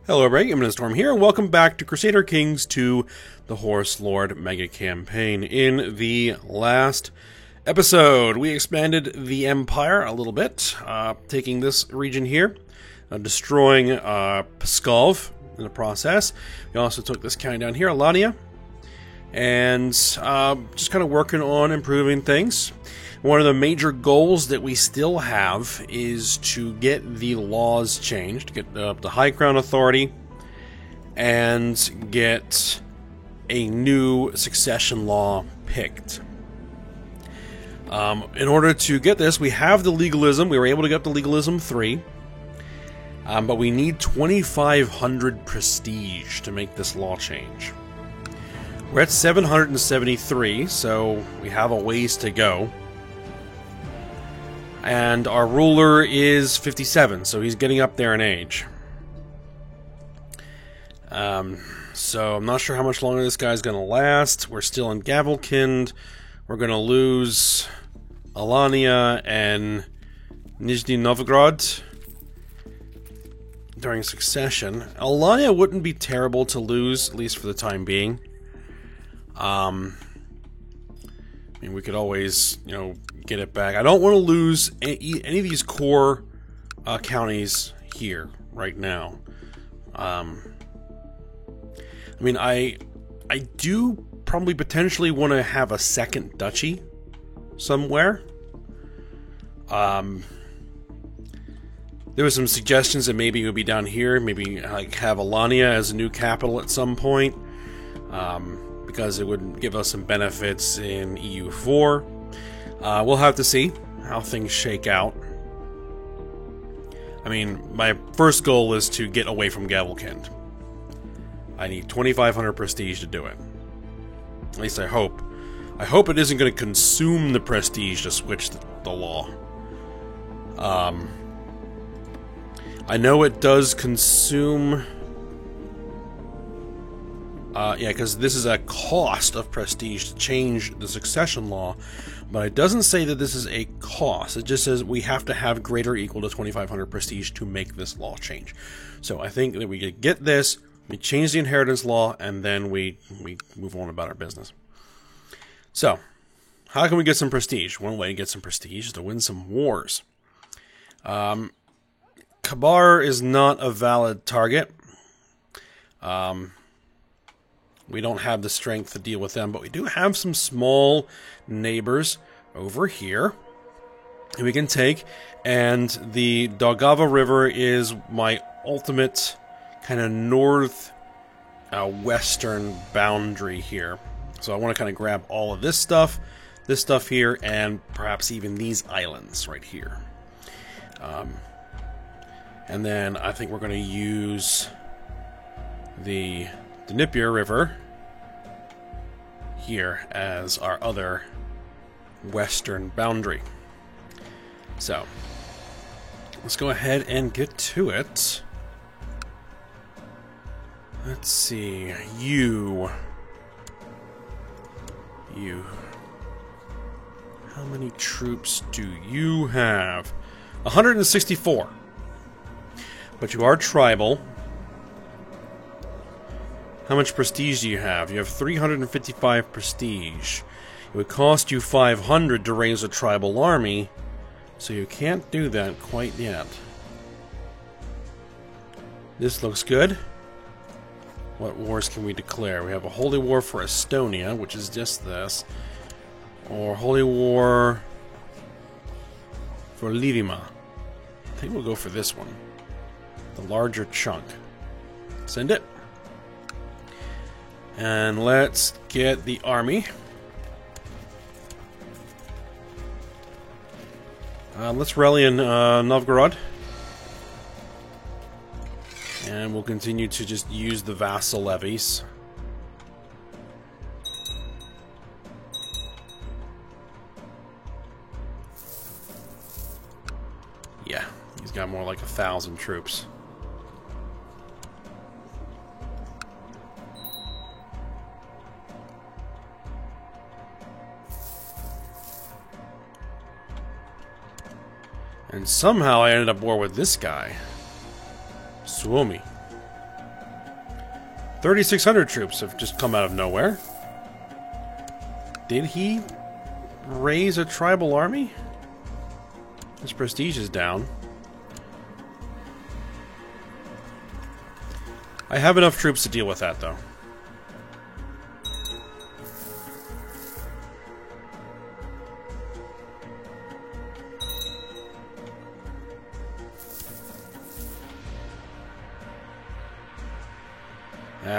Hello everybody, I'm Storm here, and welcome back to Crusader Kings 2, the Horse Lord Mega Campaign. In the last episode, we expanded the Empire a little bit, taking this region here, destroying Pskov in the process. We also took this county down here, Alania, and just kind of working on improving things. One of the major goals that we still have is to get the laws changed, get the High Crown Authority, and get a new succession law picked. In order to get this, we have the legalism. We were able to get up to legalism 3, but we need 2,500 prestige to make this law change. We're at 773, so we have a ways to go. And our ruler is 57, so he's getting up there in age. So I'm not sure how much longer this guy's going to last. We're still in Gavelkind. We're going to lose Alania and Nizhny Novgorod during succession. Alania wouldn't be terrible to lose, at least for the time being. I mean, we could always, get it back. I don't want to lose any of these core counties here right now. I mean, I do probably potentially want to have a second duchy somewhere. There were some suggestions that maybe it would be down here, maybe like have Alania as a new capital at some point, because it would give us some benefits in EU4. We'll have to see how things shake out. I mean, my first goal is to get away from Gavelkind. I need 2,500 prestige to do it. At least I hope. I hope it isn't going to consume the prestige to switch the law. I know it does consume... yeah, because this is a cost of prestige to change the succession law, but it doesn't say that this is a cost. It just says we have to have greater or equal to 2,500 prestige to make this law change. So I think that we could get this, we change the inheritance law, and then we move on about our business. So, how can we get some prestige? One way to get some prestige is to win some wars. Kabar is not a valid target. We don't have the strength to deal with them, but we do have some small neighbors over here that we can take, and the Daugava River is my ultimate kind of north western boundary here. So I want to kind of grab all of this stuff here, and perhaps even these islands right here. And then I think we're going to use the Dnieper River here as our other western boundary. So, let's go ahead and get to it. Let's see, you. How many troops do you have? 164. But you are tribal. How much prestige do you have? You have 355 prestige. It would cost you 500 to raise a tribal army, so you can't do that quite yet. This looks good. What wars can we declare? We have a holy war for Estonia, which is just this. Or holy war for Lirima. I think we'll go for this one. The larger chunk. Send it. And let's get the army. Let's rally in Novgorod. And we'll continue to just use the vassal levies. Yeah, he's got more like 1,000 troops. And somehow I ended up war with this guy. Suomi. 3,600 troops have just come out of nowhere. Did he raise a tribal army? His prestige is down. I have enough troops to deal with that, though.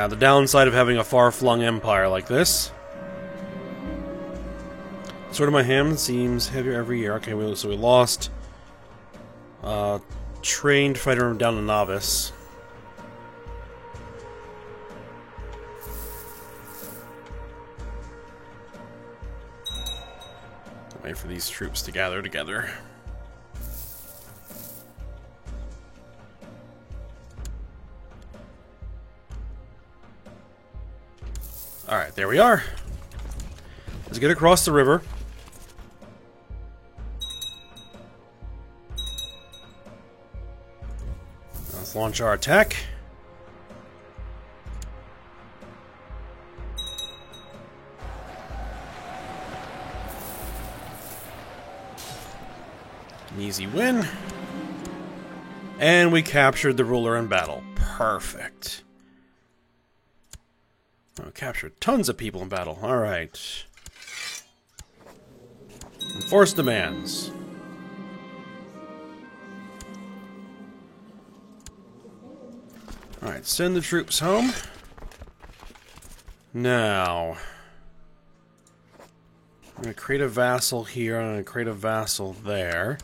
The downside of having a far-flung empire like this. Sword of my hand seems heavier every year. Okay, so we lost trained fighter down to novice. Wait for these troops to gather together. Alright, there we are. Let's get across the river. Let's launch our attack. An easy win. And we captured the ruler in battle. Perfect. Oh, captured tons of people in battle. Alright. Enforce demands. Alright, send the troops home. Now, I'm going to create a vassal here, I'm going to create a vassal there.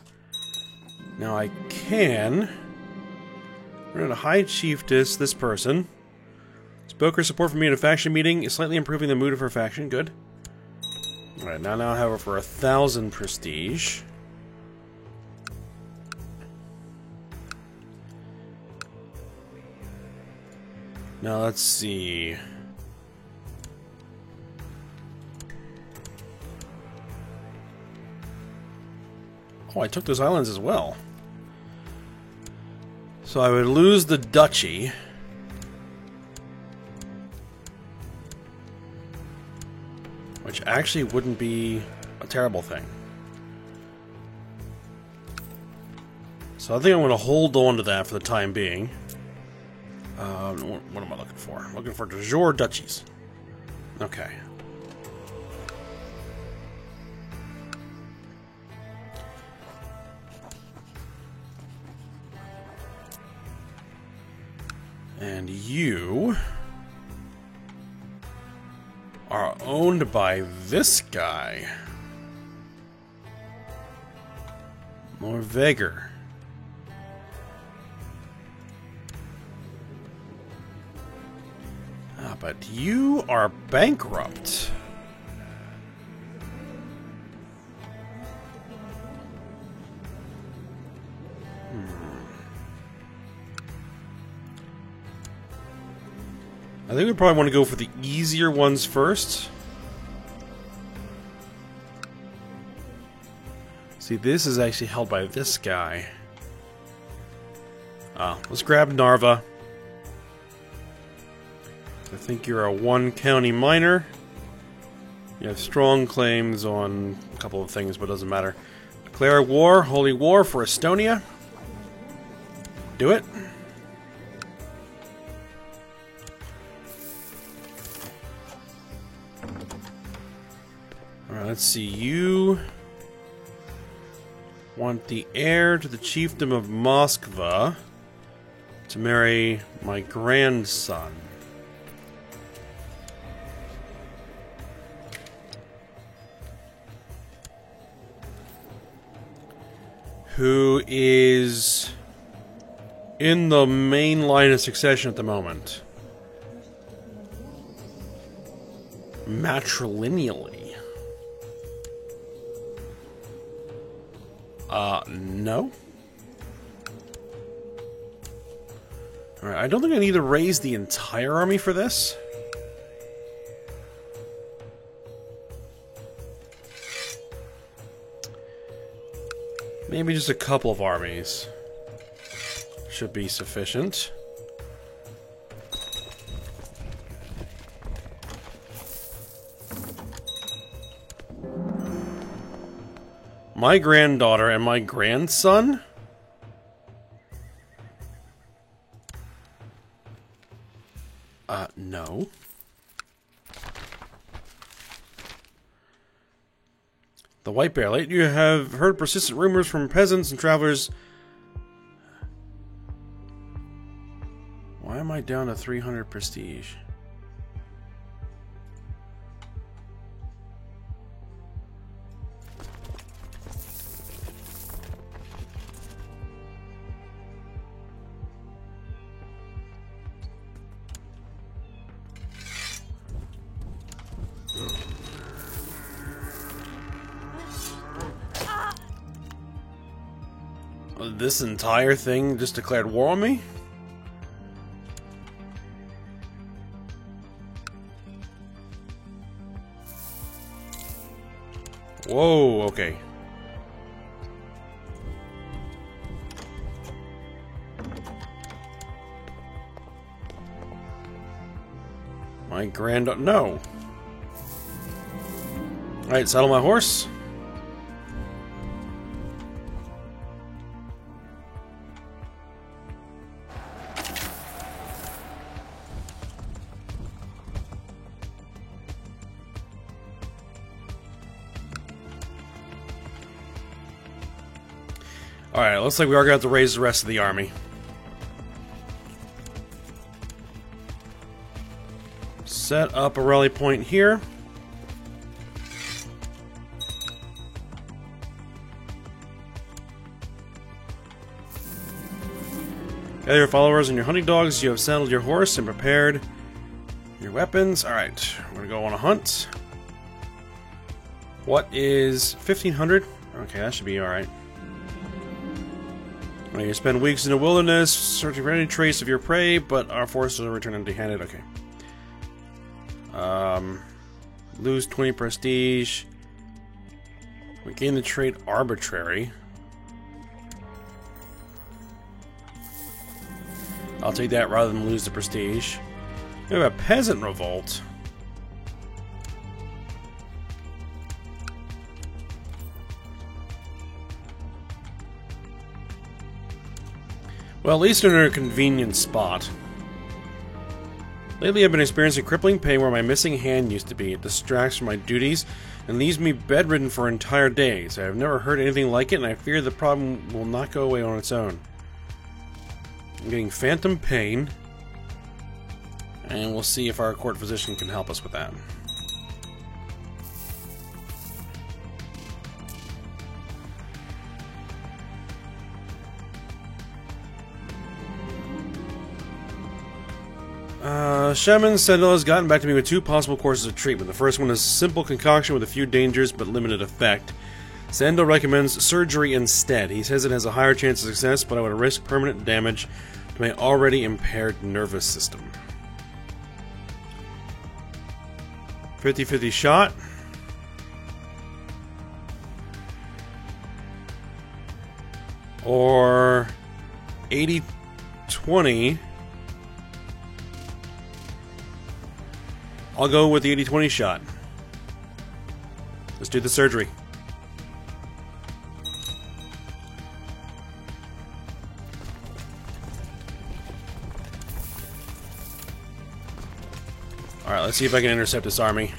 Now I can... We're going to High Chiefess this person. Spoke her support for me in a faction meeting, is slightly improving the mood of her faction. Good. Alright, now I have her for 1,000 prestige. Now let's see. Oh, I took those islands as well. So I would lose the duchy. Which actually wouldn't be a terrible thing. So I think I'm going to hold on to that for the time being. What am I looking for? I'm looking for de jure duchies. Okay. And you are owned by this guy. Norveger. But you are bankrupt. I think we probably want to go for the easier ones first. See, this is actually held by this guy. Let's grab Narva. I think you're a one-county minor. You have strong claims on a couple of things, but it doesn't matter. Declare war, holy war for Estonia. Do it. Alright, let's see. You want the heir to the chiefdom of Moskva to marry my grandson. Who is in the main line of succession at the moment. Matrilineally. No. Alright, I don't think I need to raise the entire army for this. Maybe just a couple of armies should be sufficient. My granddaughter and my grandson? No. The White Bear. Lately you have heard persistent rumors from peasants and travelers. Why am I down to 300 prestige? This entire thing just declared war on me? Whoa, okay. My granddaughter. No. Alright, saddle my horse. Alright, looks like we are going to have to raise the rest of the army. Set up a rally point here. Gather your followers and your hunting dogs. You have saddled your horse and prepared your weapons. Alright, we're going to go on a hunt. What is 1,500? Okay, that should be alright. You spend weeks in the wilderness searching for any trace of your prey, but our forces will return empty-handed. Okay. Lose 20 prestige. We gain the trait arbitrary. I'll take that rather than lose the prestige. We have a peasant revolt. Well, at least in a convenient spot. Lately I've been experiencing crippling pain where my missing hand used to be. It distracts from my duties and leaves me bedridden for entire days. I have never heard anything like it, and I fear the problem will not go away on its own. I'm getting phantom pain, and we'll see if our court physician can help us with that. Shaman Sendel has gotten back to me with two possible courses of treatment. The first one is simple concoction with a few dangers but limited effect. Sendel recommends surgery instead. He says it has a higher chance of success, but I would risk permanent damage to my already impaired nervous system. 50-50 shot. Or 80-20. I'll go with the 80-20 shot. Let's do the surgery. Alright, let's see if I can intercept this army.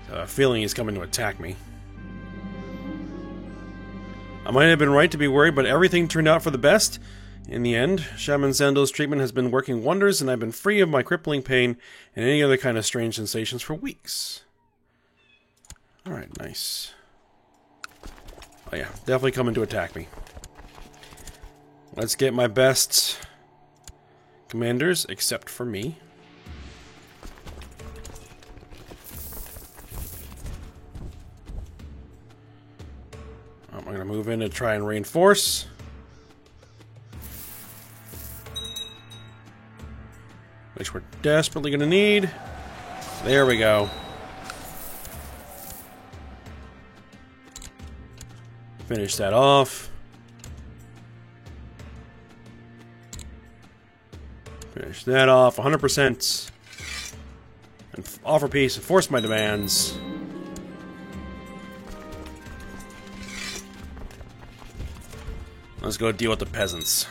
I have a feeling he's coming to attack me. I might have been right to be worried, but everything turned out for the best. In the end, Shaman Sandel's treatment has been working wonders, and I've been free of my crippling pain and any other kind of strange sensations for weeks. Alright, nice. Oh yeah, definitely coming to attack me. Let's get my best commanders, except for me. I'm going to move in and try and reinforce. Which we're desperately going to need. There we go. Finish that off. Finish that off. 100%. And offer peace. Enforce my demands. Let's go deal with the peasants.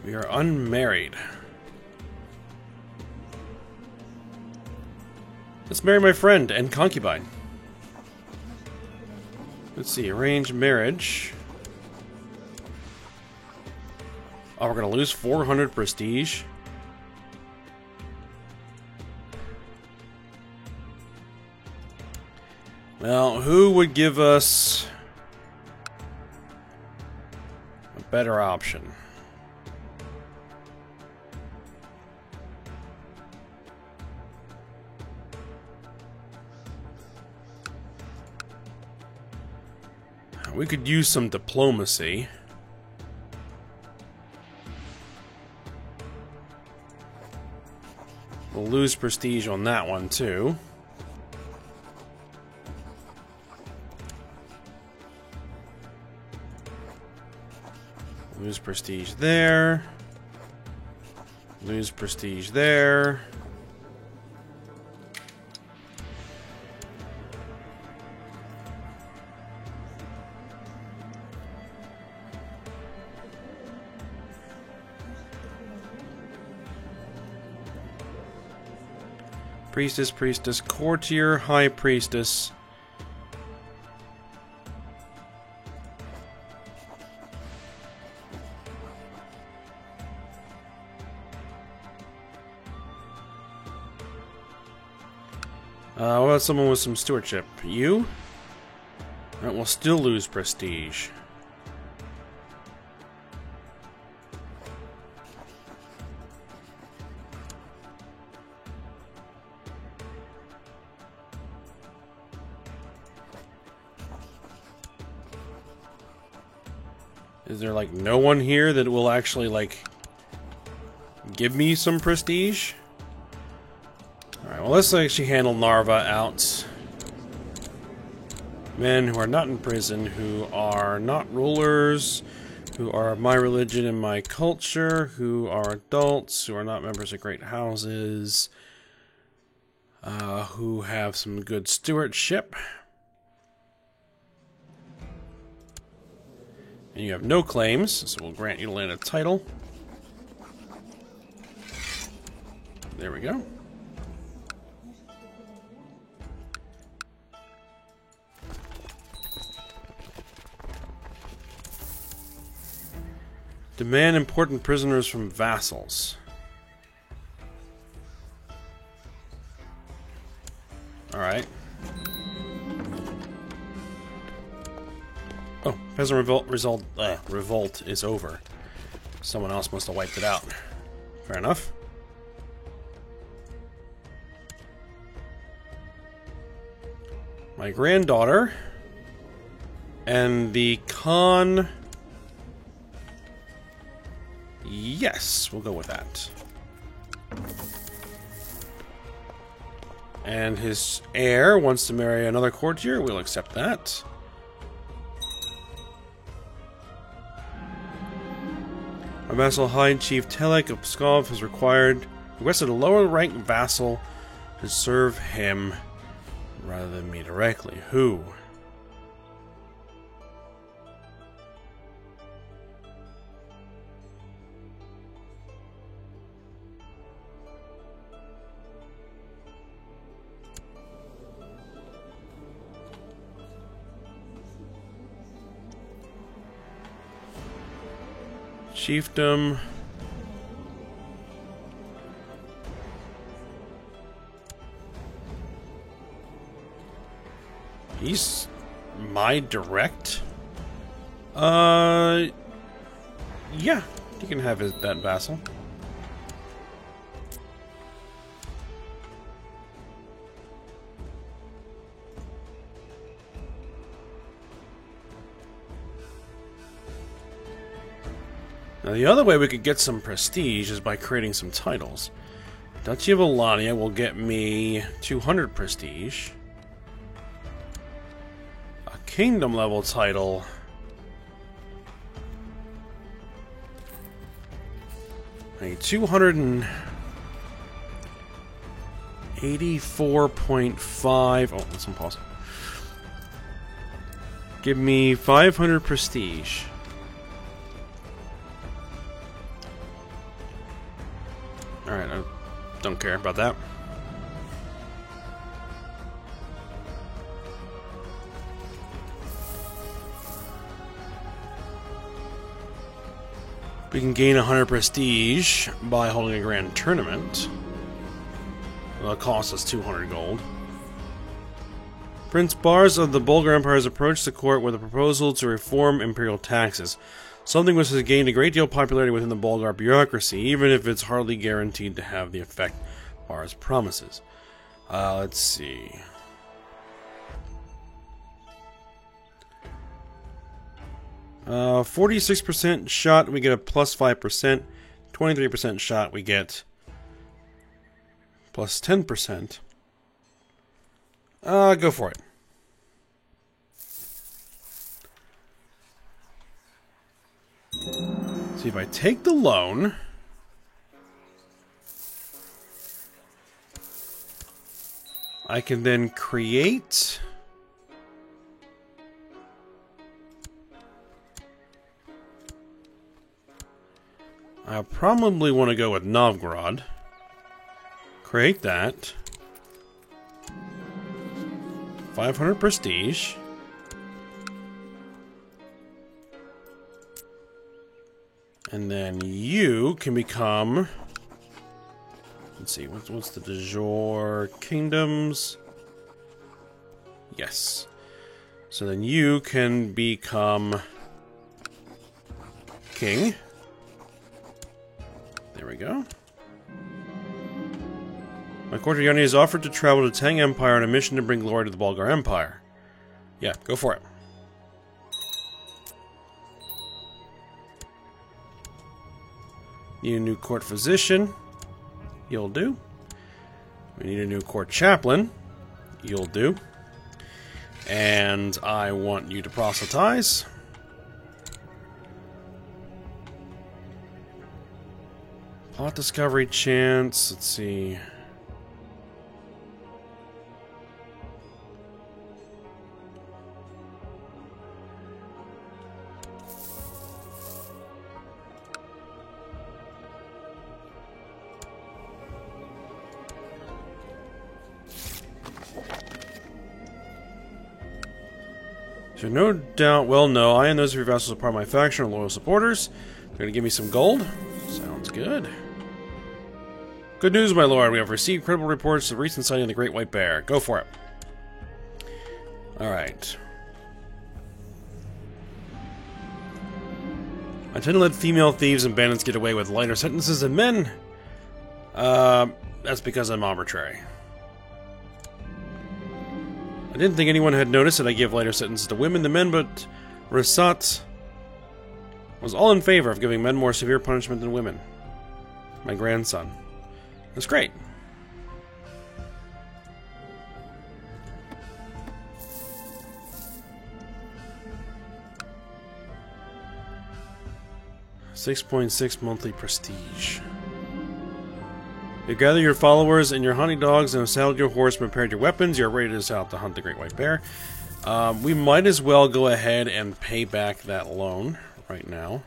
We are unmarried. Let's marry my friend and concubine. Let's see, arrange marriage. Oh, we're gonna lose 400 prestige. Well, who would give us a better option? We could use some diplomacy. We'll lose prestige on that one, too. Lose prestige there. Lose prestige there. Priestess, priestess, courtier, high priestess. What about someone with some stewardship? You? Alright, we'll still lose prestige. Is there, like, no one here that will actually, like, give me some prestige? Alright, well, let's actually handle Narva out. Men who are not in prison, who are not rulers, who are of my religion and my culture, who are adults, who are not members of great houses, who have some good stewardship. And you have no claims, so we'll grant you land a title. There we go. Demand important prisoners from vassals. Alright. Oh, peasant revolt is over. Someone else must have wiped it out. Fair enough. My granddaughter and the Khan. Yes, we'll go with that. And his heir wants to marry another courtier. We'll accept that. My vassal High Chief Telek of Pskov has requested a lower rank vassal to serve him rather than me directly. Who? Chiefdom. He's my direct? Yeah, you can have that vassal. Now, the other way we could get some prestige is by creating some titles. Duchy of Alania will get me 200 prestige. A kingdom level title. I need 200 and 84.5. Oh, let's unpause. Give me 500 prestige. Alright, I don't care about that. We can gain 100 prestige by holding a grand tournament. Well, it costs us 200 gold. Prince Bars of the Bulgar Empire has approached the court with a proposal to reform imperial taxes, something which has gained a great deal of popularity within the Bulgar bureaucracy, even if it's hardly guaranteed to have the effect Bars promises. Let's see. Uh, 46% shot, we get a plus 5%. 23% shot, we get plus 10%. Go for it. See, if I take the loan, I can then create I probably want to go with Novgorod. Create that. 500 prestige. And then you can become... Let's see, what's the de jure kingdoms? Yes. So then you can become king. There we go. My court Yanni has offered to travel to Tang Empire on a mission to bring glory to the Bulgar Empire. Yeah, go for it. Need a new court physician. You'll do. We need a new court chaplain. You'll do. And I want you to proselytize. Plot discovery chance. Let's see. So no doubt, well, no, I and those of your vassals are part of my faction are loyal supporters. They're going to give me some gold. Sounds good. Good news, my lord. We have received credible reports of the recent sighting of the Great White Bear. Go for it. Alright. I tend to let female thieves and bandits get away with lighter sentences than men. That's because I'm arbitrary. I didn't think anyone had noticed that I give lighter sentences to women than men, but Rasat was all in favor of giving men more severe punishment than women. My grandson. That's great. $6.6 monthly prestige. You gather your followers and your hunting dogs and have saddled your horse and prepared your weapons. You're ready to set out to hunt the Great White Bear. We might as well go ahead and pay back that loan right now.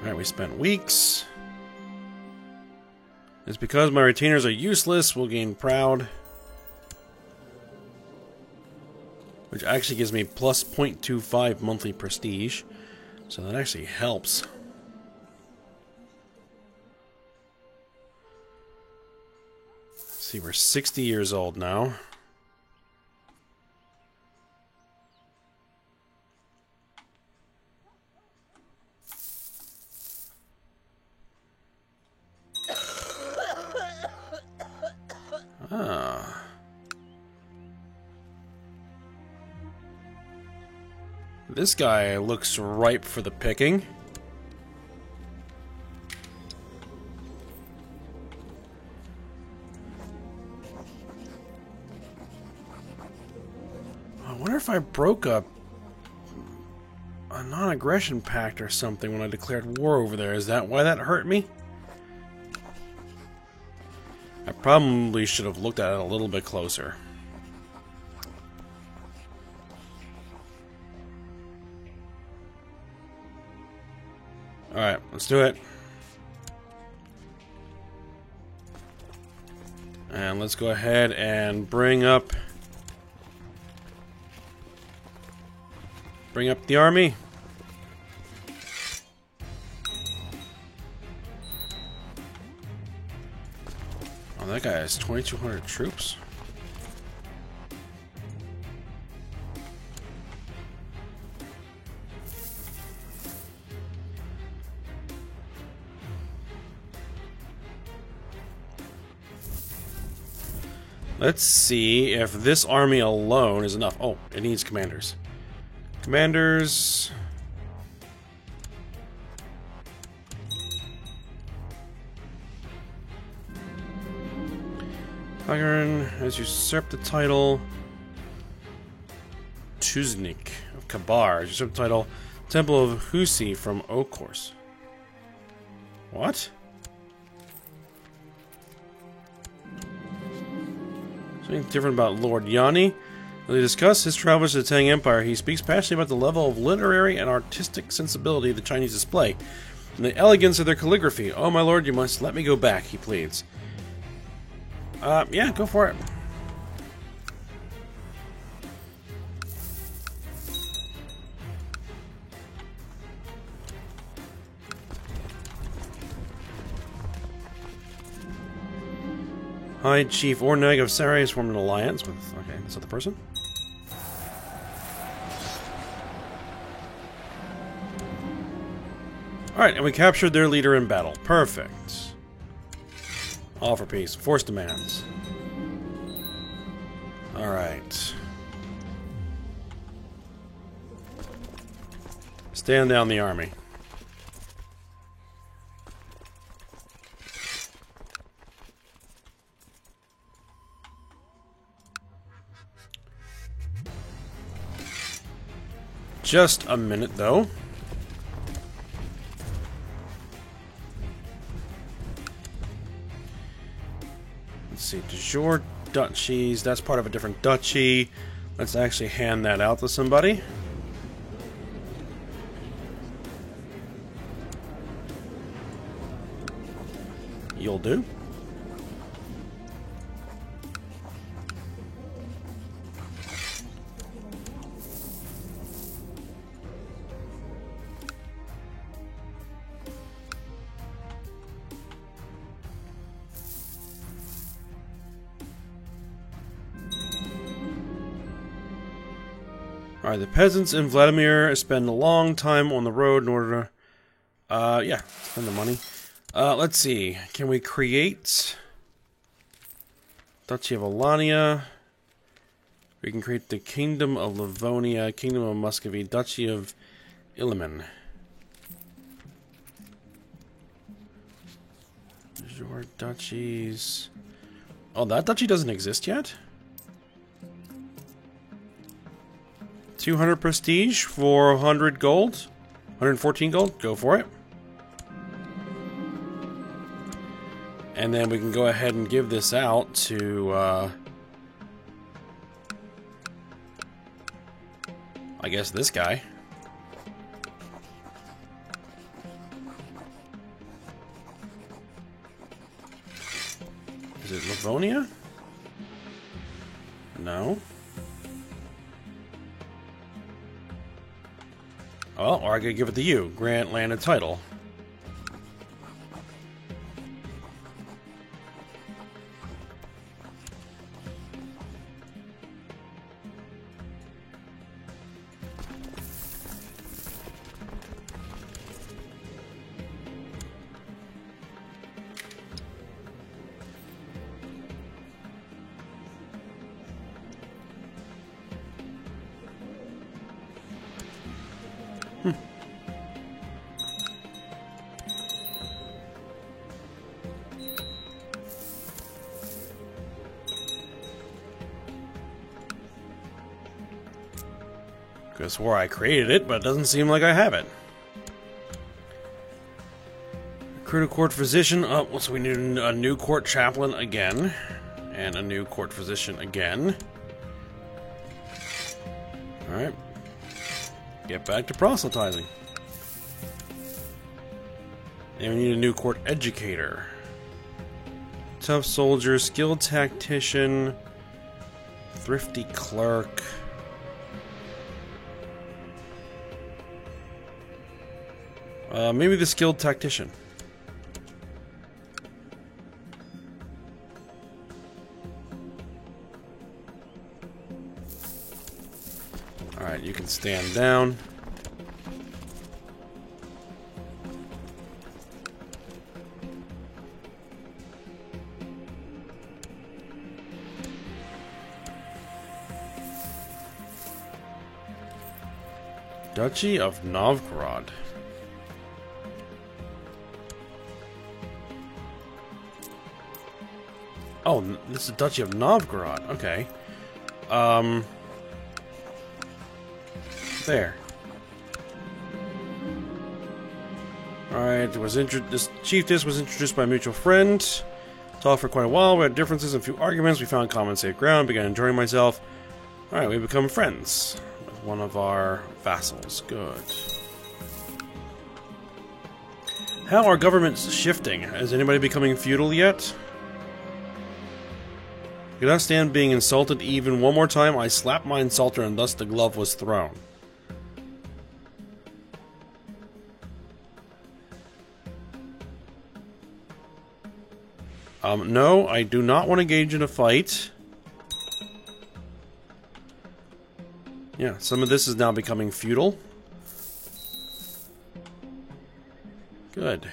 Alright, we spent weeks. It's because my retainers are useless. We'll gain proud. Which actually gives me plus 0.25 monthly prestige. So that actually helps. Let's see, we're 60 years old now. Ah. This guy looks ripe for the picking. I wonder if I broke up. a non-aggression pact or something when I declared war over there. Is that why that hurt me? I probably should have looked at it a little bit closer. Alright, let's do it. And let's go ahead and bring up the army. Oh, that guy has 2,200 troops. Let's see if this army alone is enough. Oh, it needs commanders. Commanders. Hagarin has usurped the title. Tuznik of Kabar has usurped the title. Temple of Husi from Okhors. What? Something different about Lord Yanni. As they discuss his travels to the Tang Empire, he speaks passionately about the level of literary and artistic sensibility the Chinese display, and the elegance of their calligraphy. Oh, my lord, you must let me go back, he pleads. Yeah, go for it. High Chief Orneg of Sarai has formed an alliance with... Okay, this other person. Alright, and we captured their leader in battle. Perfect. All for peace. Force demands. Alright. Stand down the army. Just a minute, though. Let's see, de jure duchies. That's part of a different duchy. Let's actually hand that out to somebody. You'll do. Alright, the peasants in Vladimir spend a long time on the road in order to... yeah, spend the money. Let's see. Can we create... Duchy of Alania. We can create the Kingdom of Livonia, Kingdom of Muscovy, Duchy of Ilimen. Your duchies... Oh, that duchy doesn't exist yet? 200 prestige for 100 gold? 114 gold? Go for it. And then we can go ahead and give this out to, I guess this guy. Is it Livonia? No. Oh, or I could give it to you. Grant land and title. I swore I created it, but it doesn't seem like I have it. Critical court physician. Oh, so we need a new court chaplain again. And a new court physician again. Alright. Get back to proselytizing. And we need a new court educator. Tough soldier, skilled tactician, thrifty clerk. Maybe the skilled tactician. Alright, you can stand down. Duchy of Novgorod. Oh, this is Duchy of Novgorod. Okay. There. Alright, this chiefess was introduced by a mutual friend. Talked for quite a while. We had differences and a few arguments. We found common safe ground. Began enjoying myself. Alright, we become friends with one of our vassals. Good. How are governments shifting? Is anybody becoming feudal yet? Could I stand being insulted even one more time? I slapped my insulter and thus the glove was thrown. No, I do not want to engage in a fight. Yeah, some of this is now becoming feudal. Good.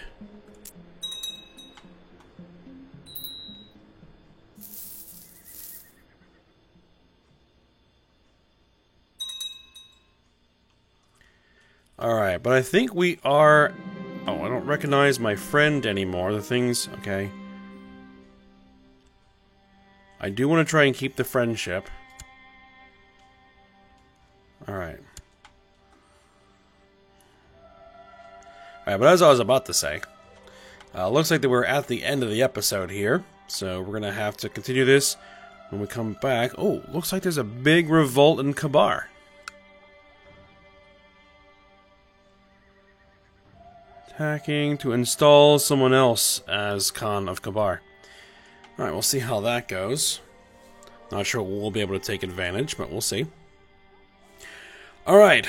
Alright, but I think we are... Oh, I don't recognize my friend anymore. The things... Okay. I do want to try and keep the friendship. Alright. Alright, but as I was about to say, looks like that we're at the end of the episode here. So we're going to have to continue this when we come back. Oh, looks like there's a big revolt in Kabar. Attacking to install someone else as Khan of Kabar. Alright, we'll see how that goes. Not sure we'll be able to take advantage, but we'll see. Alright.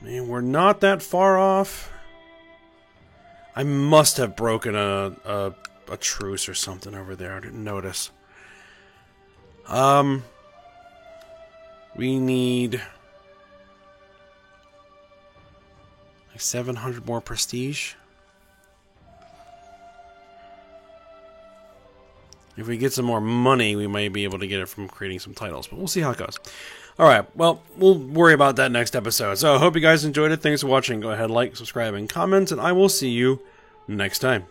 We're not that far off. I must have broken a truce or something over there. I didn't notice. We need... like 700 more prestige. If we get some more money, we may be able to get it from creating some titles, but we'll see how it goes. Alright, well, we'll worry about that next episode. So I hope you guys enjoyed it. Thanks for watching. Go ahead, like, subscribe, and comment, and I will see you next time.